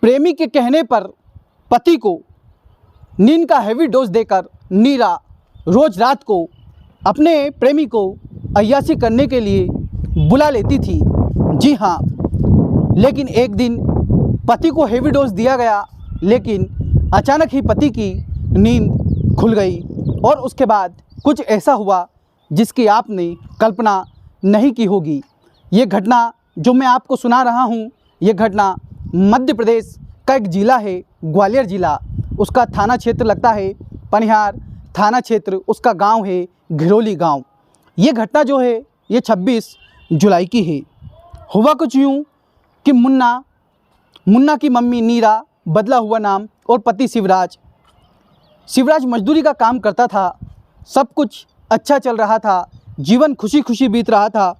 प्रेमी के कहने पर पति को नींद का हैवी डोज देकर नीरा रोज़ रात को अपने प्रेमी को अय्याशी करने के लिए बुला लेती थी। जी हाँ, लेकिन एक दिन पति को हैवी डोज दिया गया, लेकिन अचानक ही पति की नींद खुल गई और उसके बाद कुछ ऐसा हुआ जिसकी आपने कल्पना नहीं की होगी। ये घटना जो मैं आपको सुना रहा हूँ, ये घटना मध्य प्रदेश का एक ज़िला है, ग्वालियर ज़िला। उसका थाना क्षेत्र लगता है पनिहार थाना क्षेत्र, उसका गांव है घिरोली गांव। ये घटना जो है ये 26 जुलाई की है। हुआ कुछ यूँ कि मुन्ना की मम्मी नीरा, बदला हुआ नाम, और पति शिवराज मजदूरी का काम करता था। सब कुछ अच्छा चल रहा था, जीवन खुशी खुशी बीत रहा था।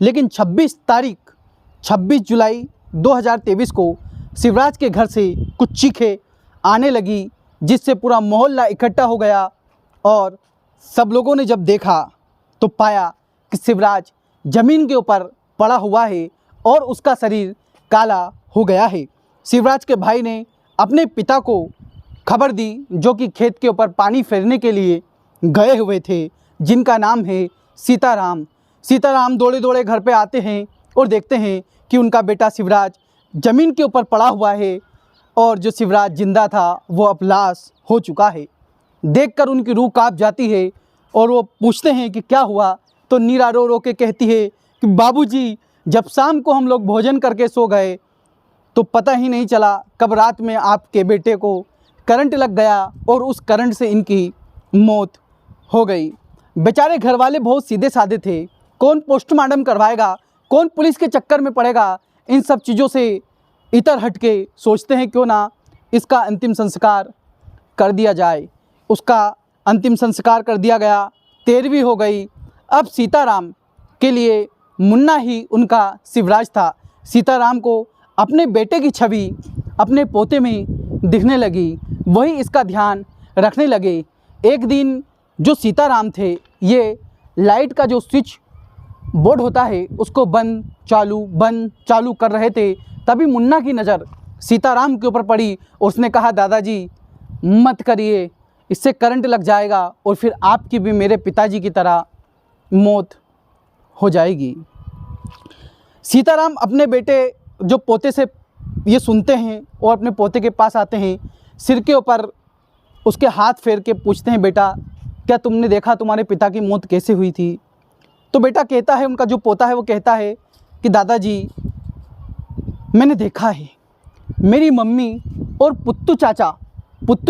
लेकिन 26 जुलाई 2023 को शिवराज के घर से कुछ चीखें आने लगी, जिससे पूरा मोहल्ला इकट्ठा हो गया। और सब लोगों ने जब देखा तो पाया कि शिवराज ज़मीन के ऊपर पड़ा हुआ है और उसका शरीर काला हो गया है। शिवराज के भाई ने अपने पिता को खबर दी, जो कि खेत के ऊपर पानी फेरने के लिए गए हुए थे, जिनका नाम है सीताराम। सीताराम दौड़े दौड़े घर पे आते हैं और देखते हैं कि उनका बेटा शिवराज ज़मीन के ऊपर पड़ा हुआ है और जो शिवराज जिंदा था वो अब लाश हो चुका है। देखकर उनकी रूह कांप जाती है और वो पूछते हैं कि क्या हुआ। तो नीरा रो रो के कहती है कि बाबूजी, जब शाम को हम लोग भोजन करके सो गए तो पता ही नहीं चला कब रात में आपके बेटे को करंट लग गया और उस करंट से इनकी मौत हो गई। बेचारे घर वाले बहुत सीधे साधे थे। कौन पोस्टमार्टम करवाएगा, कौन पुलिस के चक्कर में पड़ेगा, इन सब चीज़ों से इतर हट के सोचते हैं क्यों ना इसका अंतिम संस्कार कर दिया जाए। उसका अंतिम संस्कार कर दिया गया। 13वीं हो गई। अब सीताराम के लिए मुन्ना ही उनका शिवराज था। सीताराम को अपने बेटे की छवि अपने पोते में दिखने लगी, वही इसका ध्यान रखने लगे। एक दिन जो सीताराम थे, ये लाइट का जो स्विच बोर्ड होता है उसको बंद चालू कर रहे थे। तभी मुन्ना की नज़र सीताराम के ऊपर पड़ी और उसने कहा, दादाजी मत करिए, इससे करंट लग जाएगा और फिर आपकी भी मेरे पिताजी की तरह मौत हो जाएगी। सीताराम अपने बेटे जो पोते से ये सुनते हैं और अपने पोते के पास आते हैं, सिर के ऊपर उसके हाथ फेर के पूछते हैं, बेटा क्या तुमने देखा तुम्हारे पिता की मौत कैसे हुई थी। तो बेटा कहता है, उनका जो पोता है वो कहता है कि दादाजी मैंने देखा है, मेरी मम्मी और पुत्तू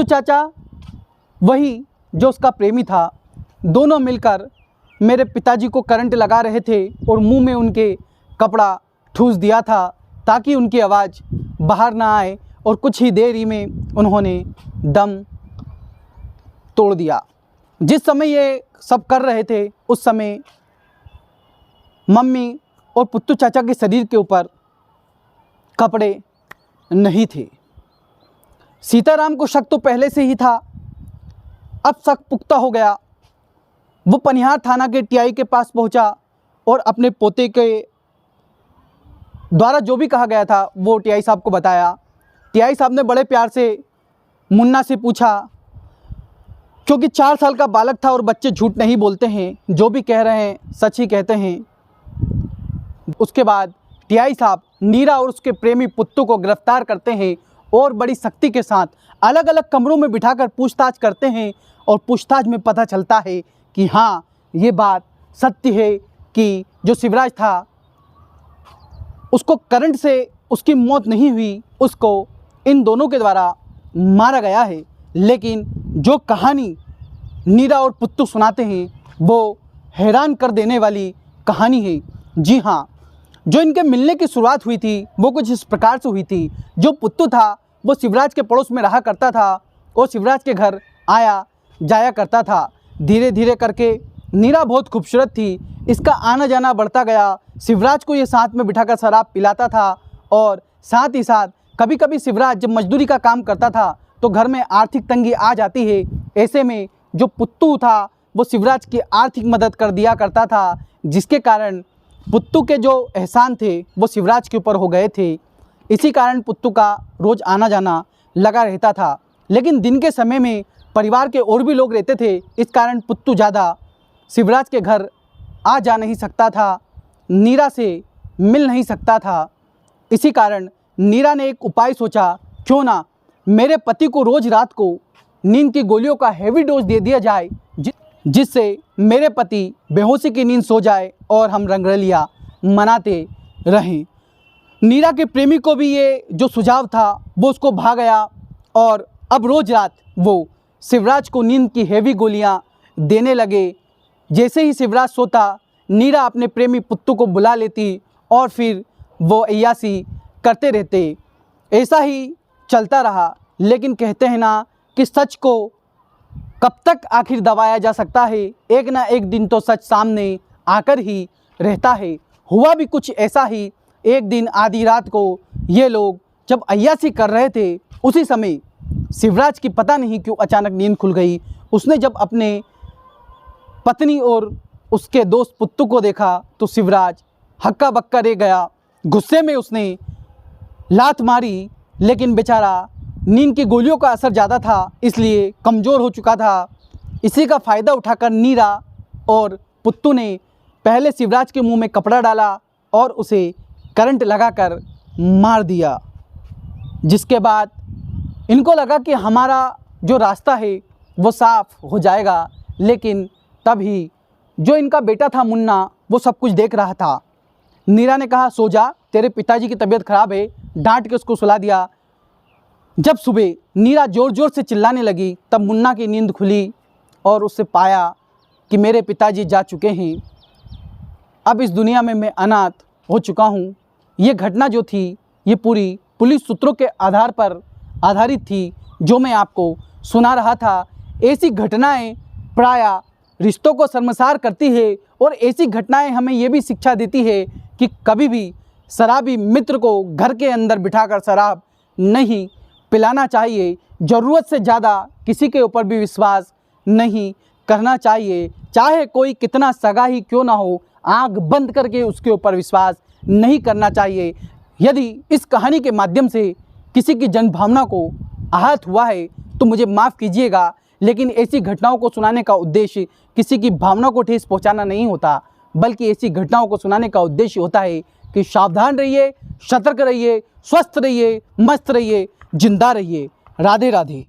चाचा वही जो उसका प्रेमी था, दोनों मिलकर मेरे पिताजी को करंट लगा रहे थे और मुंह में उनके कपड़ा ठूस दिया था ताकि उनकी आवाज़ बाहर ना आए, और कुछ ही देर ही में उन्होंने दम तोड़ दिया। जिस समय ये सब कर रहे थे उस समय मम्मी और पुत्तू चाचा के शरीर के ऊपर कपड़े नहीं थे। सीताराम को शक तो पहले से ही था, अब शक पुख्ता हो गया। वो पनिहार थाना के टीआई के पास पहुंचा और अपने पोते के द्वारा जो भी कहा गया था वो टीआई साहब को बताया। टीआई साहब ने बड़े प्यार से मुन्ना से पूछा, क्योंकि 4 साल का बालक था और बच्चे झूठ नहीं बोलते हैं, जो भी कह रहे हैं सच ही कहते हैं। उसके बाद टीआई साहब नीरा और उसके प्रेमी पुत्तू को गिरफ्तार करते हैं और बड़ी सख्ती के साथ अलग अलग कमरों में बिठाकर पूछताछ करते हैं। और पूछताछ में पता चलता है कि हाँ, ये बात सत्य है कि जो शिवराज था उसको करंट से उसकी मौत नहीं हुई, उसको इन दोनों के द्वारा मारा गया है। लेकिन जो कहानी नीरा और पुत्तू सुनाते हैं वो हैरान कर देने वाली कहानी है। जी हाँ, जो इनके मिलने की शुरुआत हुई थी वो कुछ इस प्रकार से हुई थी। जो पुत्तू था वो शिवराज के पड़ोस में रहा करता था और शिवराज के घर आया जाया करता था। धीरे धीरे करके नीरा बहुत खूबसूरत थी, इसका आना जाना बढ़ता गया। शिवराज को ये साथ में बिठाकर शराब पिलाता था और साथ ही साथ कभी कभी शिवराज जब मजदूरी का काम करता था तो घर में आर्थिक तंगी आ जाती है। ऐसे में जो पुत्तू था वो शिवराज की आर्थिक मदद कर दिया करता था, जिसके कारण पुत्तू के जो एहसान थे वो शिवराज के ऊपर हो गए थे। इसी कारण पुत्तू का रोज़ आना जाना लगा रहता था। लेकिन दिन के समय में परिवार के और भी लोग रहते थे, इस कारण पुत्तू ज़्यादा शिवराज के घर आ जा नहीं सकता था, नीरा से मिल नहीं सकता था। इसी कारण नीरा ने एक उपाय सोचा, क्यों ना मेरे पति को रोज़ रात को नींद की गोलियों का हैवी डोज दे दिया जाए, जिससे मेरे पति बेहोशी की नींद सो जाए और हम रंगरलिया मनाते रहें। नीरा के प्रेमी को भी ये जो सुझाव था वो उसको भा गया और अब रोज़ रात वो शिवराज को नींद की हैवी गोलियां देने लगे। जैसे ही शिवराज सोता, नीरा अपने प्रेमी पुत्तू को बुला लेती और फिर वो अय्यासी करते रहते। ऐसा ही चलता रहा। लेकिन कहते हैं ना कि सच को कब तक आखिर दबाया जा सकता है, एक ना एक दिन तो सच सामने आकर ही रहता है। हुआ भी कुछ ऐसा ही। एक दिन आधी रात को ये लोग जब अय्यासी कर रहे थे, उसी समय शिवराज की पता नहीं क्यों अचानक नींद खुल गई। उसने जब अपने पत्नी और उसके दोस्त पुत्तू को देखा तो शिवराज हक्का बक्का रह गया। गुस्से में उसने लात मारी, लेकिन बेचारा नींद की गोलियों का असर ज़्यादा था, इसलिए कमज़ोर हो चुका था। इसी का फ़ायदा उठाकर नीरा और पुत्तू ने पहले शिवराज के मुंह में कपड़ा डाला और उसे करंट लगाकर मार दिया। जिसके बाद इनको लगा कि हमारा जो रास्ता है वो साफ हो जाएगा। लेकिन तभी जो इनका बेटा था मुन्ना, वो सब कुछ देख रहा था। नीरा ने कहा, सो जा, तेरे पिताजी की तबीयत ख़राब है। डांट के उसको सुला दिया। जब सुबह नीरा ज़ोर ज़ोर से चिल्लाने लगी, तब मुन्ना की नींद खुली और उससे पाया कि मेरे पिताजी जा चुके हैं। अब इस दुनिया में मैं अनाथ हो चुका हूँ। ये घटना जो थी ये पूरी पुलिस सूत्रों के आधार पर आधारित थी, जो मैं आपको सुना रहा था। ऐसी घटनाएं प्रायः रिश्तों को शर्मसार करती है और ऐसी घटनाएं हमें ये भी शिक्षा देती है कि कभी भी शराबी मित्र को घर के अंदर बिठाकर शराब नहीं पिलाना चाहिए। ज़रूरत से ज़्यादा किसी के ऊपर भी विश्वास नहीं करना चाहिए, चाहे कोई कितना सगा ही क्यों ना हो। आँख बंद करके उसके ऊपर विश्वास नहीं करना चाहिए। यदि इस कहानी के माध्यम से किसी की जनभावना को आहत हुआ है तो मुझे माफ़ कीजिएगा, लेकिन ऐसी घटनाओं को सुनाने का उद्देश्य किसी की भावना को ठेस पहुंचाना नहीं होता, बल्कि ऐसी घटनाओं को सुनाने का उद्देश्य होता है कि सावधान रहिए, सतर्क रहिए, स्वस्थ रहिए, मस्त रहिए, जिंदा रहिए। राधे राधे।